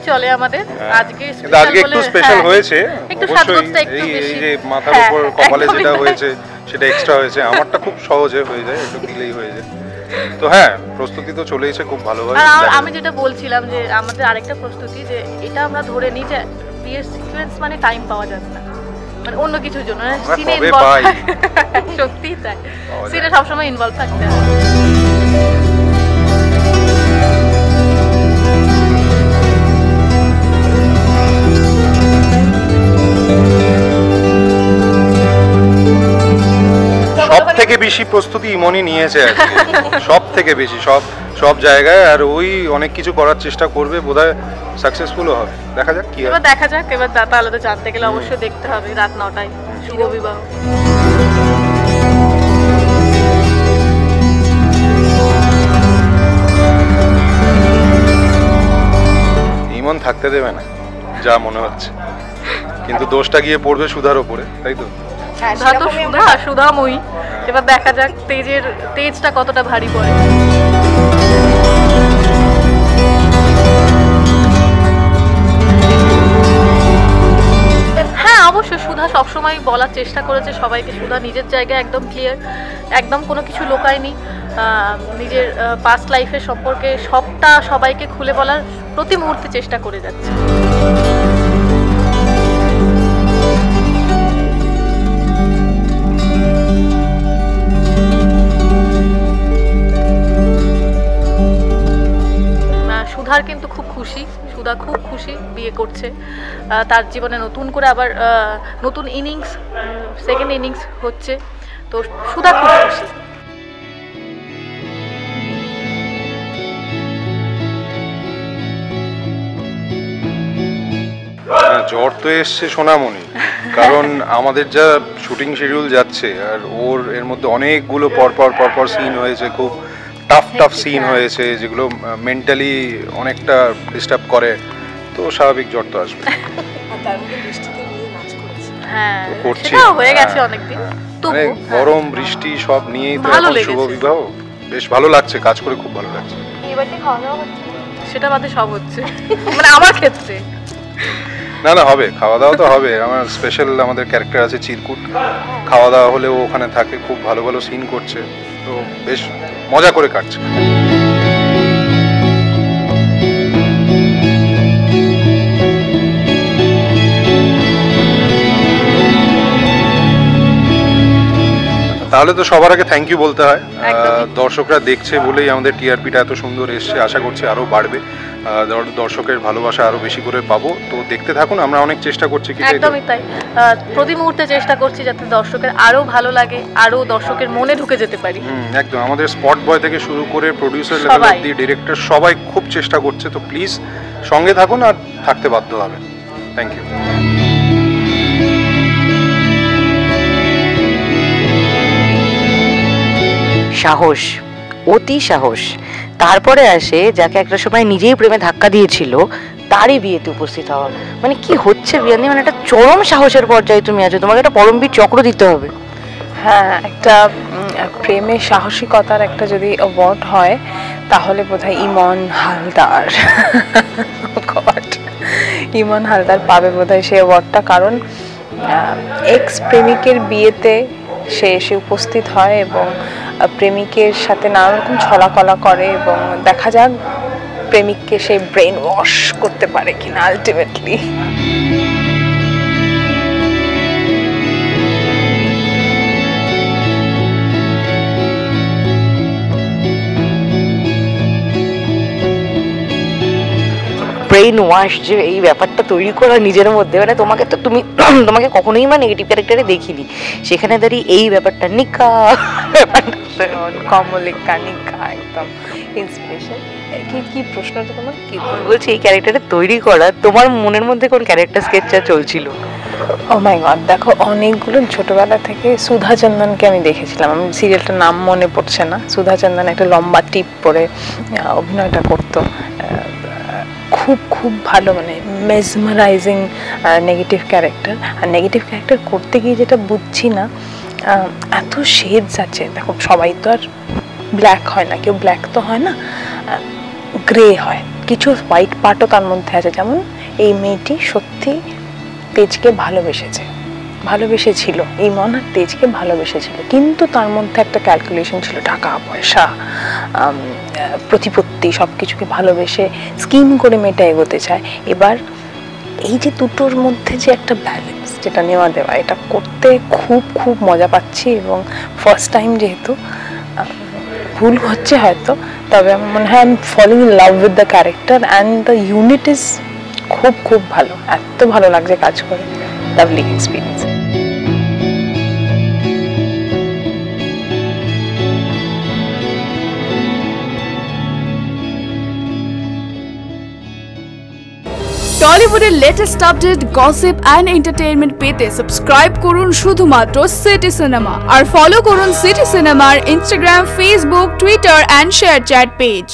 চলে আমাদের। আজকে একটু স্পেশাল হয়েছে, এই যে মাথার উপর কপালে যেটা হয়েছে সেটা এক্সট্রা হয়েছে। আমারটা খুব সহজে হয়ে যায়, একটু দিলেই হয়ে যায়। তো হ্যাঁ, প্রস্তুতি তো চলেইছে খুব ভালোভাবে। আমি যেটা বলছিলাম যে আমাদের আরেকটা প্রস্তুতি, যে এটা আমরা ধরে নিই যে বিয়ের সিকোয়েন্স মানে টাইম পাওয়া যাবে না, মানে অন্য কিছুর জন্য সিনে ইনভলভ। সত্যি তাই, সিনে সবসময় ইনভলভ থাকতে হয়। সব থেকে বেশি প্রস্তুতি ইমনই নিয়েছে সব থেকে বেশি, সব জায়গায়। আর ওই অনেক কিছু করার চেষ্টা করবে, বোধহয় সাকসেসফুলও হবে। দেখা যাক কি হয়। এবার দেখা যাক। এবার তাহলে তো জানতে গেলে অবশ্যই দেখতে হবে রাত 9টায় শুভ বিবাহ। ইমন থাকতে দেবে না যা মনে হচ্ছে, কিন্তু দোষটা গিয়ে পড়বে সুধার ওপরে, তাই তো? সুধাময়ী। এবার দেখা যাক তেজটা কতটা ভারী পড়ে। হ্যাঁ অবশ্যই, সুধা সবসময় বলার চেষ্টা করেছে সবাইকে। সুধা নিজের জায়গায় একদম ক্লিয়ার, একদম কোনো কিছু লোকায়নি। নিজের পাস্ট লাইফের সম্পর্কে সবটা সবাইকে খুলে বলার প্রতি মুহূর্তে চেষ্টা করে যাচ্ছে। সুধার কিন্তু খুব খুশি, সুধা খুব খুশি বিয়ে করছে। তার জীবনে নতুন করে আবার নতুন ইনিংস, সেকেন্ড ইনিংস হচ্ছে। তো সুধা খুব খুশি। জ্বর তো এসছে সোনামণি, কারণ আমাদের যা শুটিং শিডিউল যাচ্ছে, আর ওর এর মধ্যে অনেকগুলো পরপর সিন হয়েছে, খুব টাফ সিন হয়েছে, যেগুলো মেন্টালি অনেকটা ডিস্টার্ব করে। তো স্বাভাবিক জ্বর তো আসবে। হ্যাঁ, সেটাও হয়ে গেছে অনেকদিন। মানে গরম বৃষ্টি সব নিয়েই তো শুভ বিবাহ। বেশ ভালো লাগছে, কাজ করে খুব ভালো লাগছে। এবারে খাওয়া দাওয়া হচ্ছে, সেটা বাদে সব হচ্ছে, মানে আমার ক্ষেত্রে। না হবে, খাওয়া দাওয়া তো হবে। আমার স্পেশাল আমাদের ক্যারেক্টার আছে চিরকুট, খাওয়া দাওয়া হলে ও ওখানে থাকে, খুব ভালো সিন করছে, তো বেশ মজা করে কাটছে। তাহলে তো সবার আগে থ্যাংক ইউ বলতে হয়। দর্শকরা দেখছে বলেই আমাদের টিআরপিটা এত সুন্দর এসছে। আশা করছি আরো বাড়বে, দর্শকের ভালোবাসা আরো বেশি করে পাবো। তো দেখতে থাকুন, আমরা অনেক চেষ্টা করছি। একদমই তাই, প্রতি মুহূর্তে চেষ্টা করছি যাতে দর্শকের আরো ভালো লাগে, আরো দর্শকের মনে ঢুকে যেতে পারি। একদম, আমাদের স্পট বয় থেকে শুরু করে প্রডিউসার লেভেল অবধি ডিরেক্টর সবাই খুব চেষ্টা করছে। তো প্লিজ সঙ্গে থাকুন, আর থাকতে বাধ্য হবেন। Thank you. সাহস, অতি সাহস। তারপরে আসে যাকে একটা সময় নিজেই প্রেমে ধাক্কা দিয়েছিল, তারই বিয়েতে উপস্থিত হওয়া। মানে কি হচ্ছে বিয়ানি, মানে একটা চরম সাহসের পর্যায়ে তুমি আছো, তোমাকে একটা পরমবীর চক্র দিতে হবে। হ্যাঁ, একটা প্রেমের সাহসিকতার একটা যদি অ্যাওয়ার্ড হয় তাহলে বোধহয় ইমন হালদার ইমন হালদার পাবে বোধহয় সেই অ্যাওয়ার্ডটা। কারণ এক্স প্রেমিকের বিয়েতে সে এসে উপস্থিত হয় এবং প্রেমিকের সাথে নানা রকম ছলাকলা করে, এবং দেখা যাক প্রেমিককে সে ব্রেন ওয়াশ করতে পারে কিনা আলটিমেটলি। ব্রেন ওয়াশ, যে এই ব্যাপারটা তৈরি করা নিজের মধ্যে, মানে তোমাকে তো তোমাকে কখনোই বা নেগেটিভ ক্যারেক্টারে দেখিনি, সেখানে দাঁড়িয়ে এই ব্যাপারটা নিকা, কমলিকা নিকা একদম ইন্সপিরেশন। কি প্রশ্নটা তোমার? কি বলছি, এই ক্যারেক্টারে তৈরি করা তোমার মনের মধ্যে কোন ক্যারেক্টার স্কেচটা চলছিল? ও মাই গড, দেখো অনেকগুলো ছোটবেলা থেকে সুধা চন্দনকে আমি দেখেছিলাম। আমি সিরিয়ালটার নাম মনে পড়ছে না। সুধা চন্দন একটা লম্বা টিপ পরে অভিনয়টা করতো, খুব ভালো, মানে মেসমারাইজিং নেগেটিভ ক্যারেক্টার। আর নেগেটিভ ক্যারেক্টার করতে গিয়ে যেটা বুঝছি না, এত শেডস আছে। দেখো সবাই তো আর ব্ল্যাক হয় না, কেউ ব্ল্যাক তো হয় না, গ্রে হয়। কিছু হোয়াইট পার্টও তার মধ্যে আছে, যেমন এই মেয়েটি সত্যি তেজকে ভালোবেসেছিল, ইমন আর তেজকে ভালোবেসেছিল, কিন্তু তার মধ্যে একটা ক্যালকুলেশন ছিল, টাকা পয়সা প্রতিপত্তি সব কিছুকে ভালোবেসে স্কিম করে মেয়েটা এগোতে চায়। এবার এই যে দুটোর মধ্যে যে একটা ব্যালেন্স, যেটা নেওয়া দেওয়া, এটা করতে খুব খুব মজা পাচ্ছি। এবং ফার্স্ট টাইম যেহেতু ভুল হচ্ছে হয়তো, তবে আমার মনে হয় I am falling in love with the character and the unit is খুব খুব ভালো, এত ভালো লাগছে কাজ করে, লাভলি এক্সপিরিয়েন্স। টলিউডের latest update, gossip and entertainment পেতে সাবস্ক্রাইব করুন শুধুমাত্র সিটি সিনেমা, আর ফলো করুন সিটি সিনেমার Instagram, Facebook, Twitter and ShareChat page.